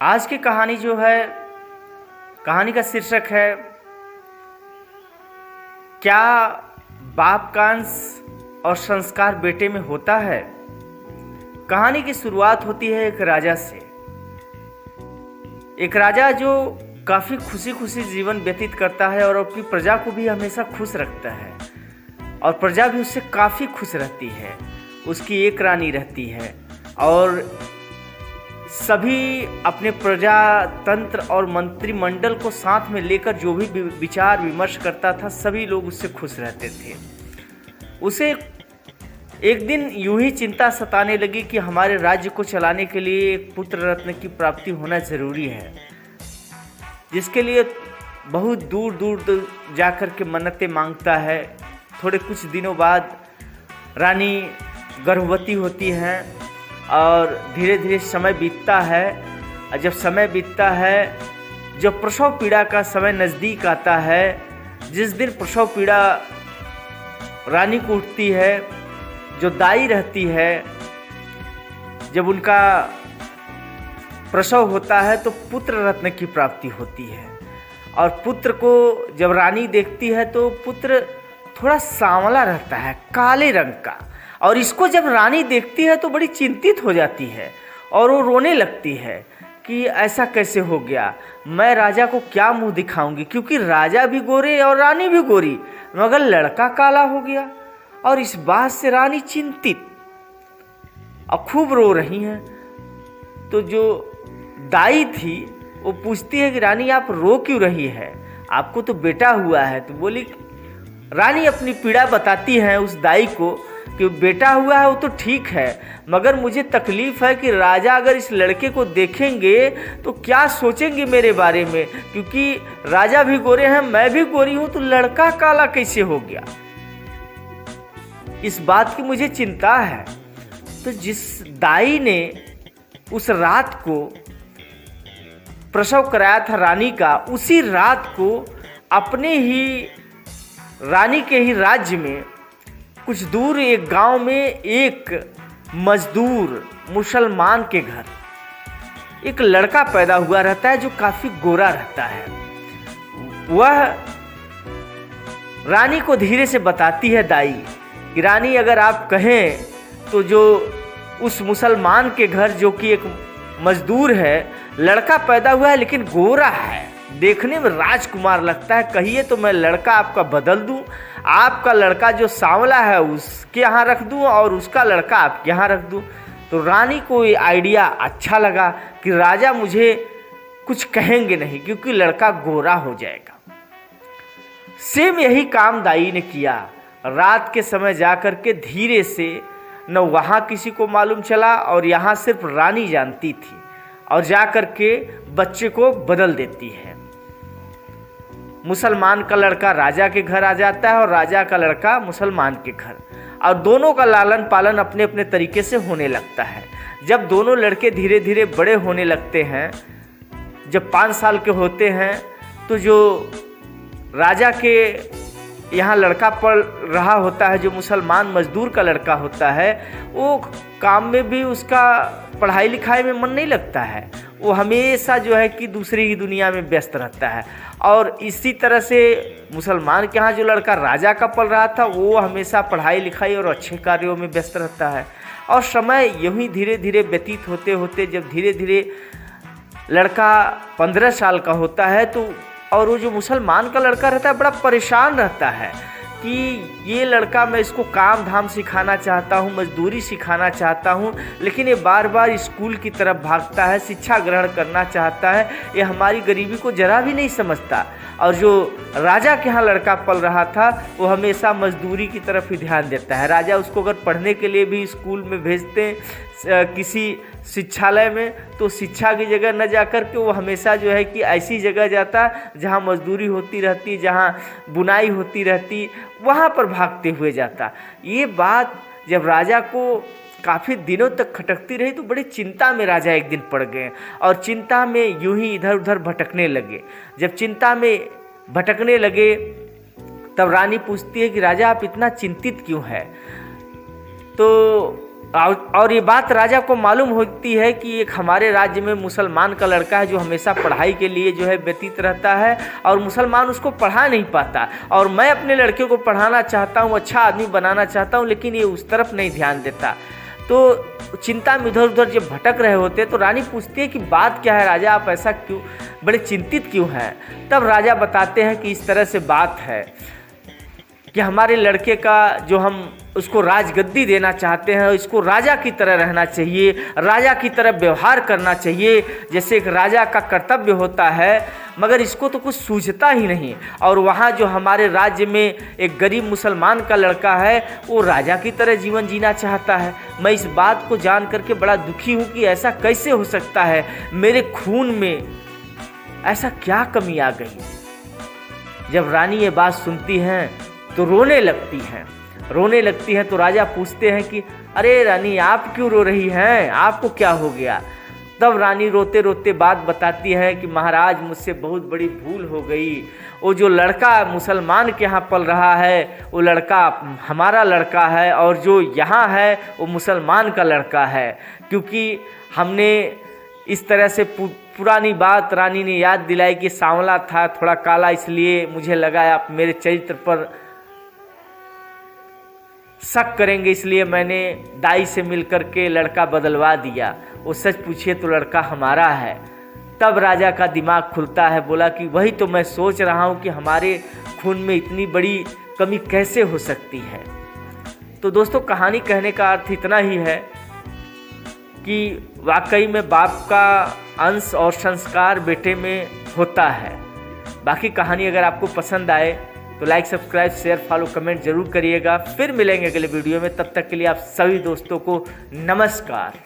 आज की कहानी जो है, कहानी का शीर्षक है क्या बाप का अंश और संस्कार बेटे में होता है। कहानी की शुरुआत होती है एक राजा से। एक राजा जो काफ़ी खुशी खुशी जीवन व्यतीत करता है और अपनी प्रजा को भी हमेशा खुश रखता है और प्रजा भी उससे काफ़ी खुश रहती है। उसकी एक रानी रहती है और सभी अपने प्रजातंत्र और मंत्रिमंडल को साथ में लेकर जो भी विचार विमर्श करता था, सभी लोग उससे खुश रहते थे। उसे एक दिन यूं ही चिंता सताने लगी कि हमारे राज्य को चलाने के लिए एक पुत्र रत्न की प्राप्ति होना ज़रूरी है, जिसके लिए बहुत दूर दूर जाकर के मन्नतें मांगता है। थोड़े कुछ दिनों बाद रानी गर्भवती होती है और धीरे धीरे समय बीतता है। और जब समय बीतता है, जब प्रसव पीड़ा का समय नज़दीक आता है, जिस दिन प्रसव पीड़ा रानी को उठती है, जो दाई रहती है, जब उनका प्रसव होता है तो पुत्र रत्न की प्राप्ति होती है। और पुत्र को जब रानी देखती है तो पुत्र थोड़ा सांवला रहता है, काले रंग का। और इसको जब रानी देखती है तो बड़ी चिंतित हो जाती है और वो रोने लगती है कि ऐसा कैसे हो गया, मैं राजा को क्या मुंह दिखाऊंगी, क्योंकि राजा भी गोरे और रानी भी गोरी, मगर लड़का काला हो गया। और इस बात से रानी चिंतित और खूब रो रही हैं। तो जो दाई थी वो पूछती है कि रानी आप रो क्यों रही है, आपको तो बेटा हुआ है। तो बोली, रानी अपनी पीड़ा बताती है उस दाई को कि बेटा हुआ है वो तो ठीक है, मगर मुझे तकलीफ़ है कि राजा अगर इस लड़के को देखेंगे तो क्या सोचेंगे मेरे बारे में, क्योंकि राजा भी गोरे हैं, मैं भी गोरी हूँ, तो लड़का काला कैसे हो गया, इस बात की मुझे चिंता है। तो जिस दाई ने उस रात को प्रसव कराया था रानी का, उसी रात को अपने ही रानी के ही राज्य में कुछ दूर एक गांव में एक मजदूर मुसलमान के घर एक लड़का पैदा हुआ रहता है जो काफ़ी गोरा रहता है। वह रानी को धीरे से बताती है दाई कि रानी अगर आप कहें तो जो उस मुसलमान के घर, जो कि एक मजदूर है, लड़का पैदा हुआ है लेकिन गोरा है, देखने में राजकुमार लगता है, कहिए तो मैं लड़का आपका बदल दूं, आपका लड़का जो सांवला है उसके यहाँ रख दूं और उसका लड़का आपके यहाँ रख दूं। तो रानी को ये आइडिया अच्छा लगा कि राजा मुझे कुछ कहेंगे नहीं क्योंकि लड़का गोरा हो जाएगा। सेम यही काम दाई ने किया। रात के समय जाकर के धीरे से, न वहाँ किसी को मालूम चला और यहाँ सिर्फ रानी जानती थी, और जाकर के बच्चे को बदल देती है। मुसलमान का लड़का राजा के घर आ जाता है और राजा का लड़का मुसलमान के घर, और दोनों का लालन पालन अपने अपने तरीके से होने लगता है। जब दोनों लड़के धीरे धीरे बड़े होने लगते हैं, जब 5 साल के होते हैं, तो जो राजा के यहाँ लड़का पढ़ रहा होता है, जो मुसलमान मजदूर का लड़का होता है, वो काम में भी उसका पढ़ाई लिखाई में मन नहीं लगता है, वो हमेशा जो है कि दूसरी ही दुनिया में व्यस्त रहता है। और इसी तरह से मुसलमान के यहाँ जो लड़का राजा का पल रहा था, वो हमेशा पढ़ाई लिखाई और अच्छे कार्यों में व्यस्त रहता है। और समय यूं ही धीरे धीरे व्यतीत होते होते जब धीरे धीरे लड़का 15 साल का होता है, तो और वो जो मुसलमान का लड़का रहता है बड़ा परेशान रहता है कि ये लड़का, मैं इसको काम धाम सिखाना चाहता हूँ, मजदूरी सिखाना चाहता हूँ, लेकिन ये बार बार स्कूल की तरफ भागता है, शिक्षा ग्रहण करना चाहता है, ये हमारी गरीबी को जरा भी नहीं समझता। और जो राजा के यहाँ लड़का पल रहा था, वो हमेशा मजदूरी की तरफ ही ध्यान देता है। राजा उसको अगर पढ़ने के लिए भी स्कूल में भेजते हैं, किसी शिक्षालय में, तो शिक्षा की जगह न जाकर के वो हमेशा जो है कि ऐसी जगह जाता जहाँ मजदूरी होती रहती, जहाँ बुनाई होती रहती, वहाँ पर भागते हुए जाता। ये बात जब राजा को काफ़ी दिनों तक खटकती रही तो बड़ी चिंता में राजा एक दिन पड़ गए और चिंता में यूं ही इधर उधर भटकने लगे। जब चिंता में भटकने लगे तब रानी पूछती है कि राजा आप इतना चिंतित क्यों हैं। तो और ये बात राजा को मालूम होती है कि एक हमारे राज्य में मुसलमान का लड़का है जो हमेशा पढ़ाई के लिए जो है व्यतीत रहता है और मुसलमान उसको पढ़ा नहीं पाता, और मैं अपने लड़के को पढ़ाना चाहता हूँ, अच्छा आदमी बनाना चाहता हूँ, लेकिन ये उस तरफ नहीं ध्यान देता। तो चिंता में इधर उधर जब भटक रहे होते तो रानी पूछती है कि बात क्या है राजा, आप ऐसा क्यों बड़े चिंतित क्यों हैं। तब राजा बताते हैं कि इस तरह से बात है कि हमारे लड़के का जो हम उसको राजगद्दी देना चाहते हैं, इसको राजा की तरह रहना चाहिए, राजा की तरह व्यवहार करना चाहिए जैसे एक राजा का कर्तव्य होता है, मगर इसको तो कुछ सूझता ही नहीं। और वहाँ जो हमारे राज्य में एक गरीब मुसलमान का लड़का है वो राजा की तरह जीवन जीना चाहता है। मैं इस बात को जान करके बड़ा दुखी हूँ कि ऐसा कैसे हो सकता है, मेरे खून में ऐसा क्या कमी आ गई। जब रानी ये बात सुनती हैं तो रोने लगती हैं। तो राजा पूछते हैं कि अरे रानी आप क्यों रो रही हैं, आपको क्या हो गया। तब रानी रोते रोते बात बताती है कि महाराज मुझसे बहुत बड़ी भूल हो गई, वो जो लड़का मुसलमान के यहाँ पल रहा है वो लड़का हमारा लड़का है, और जो यहाँ है वो मुसलमान का लड़का है। क्योंकि हमने इस तरह से पुरानी बात रानी ने याद दिलाई कि सांवला था थोड़ा काला, इसलिए मुझे लगा आप मेरे चरित्र पर शक करेंगे, इसलिए मैंने दाई से मिलकर के लड़का बदलवा दिया। वो सच पूछिए तो लड़का हमारा है। तब राजा का दिमाग खुलता है, बोला कि वही तो मैं सोच रहा हूँ कि हमारे खून में इतनी बड़ी कमी कैसे हो सकती है। तो दोस्तों कहानी कहने का अर्थ इतना ही है कि वाकई में बाप का अंश और संस्कार बेटे में होता है। बाकी कहानी अगर आपको पसंद आए तो like, subscribe, share, follow, comment जरूर करिएगा। फिर मिलेंगे अगले वीडियो में, तब तक के लिए आप सभी दोस्तों को नमस्कार।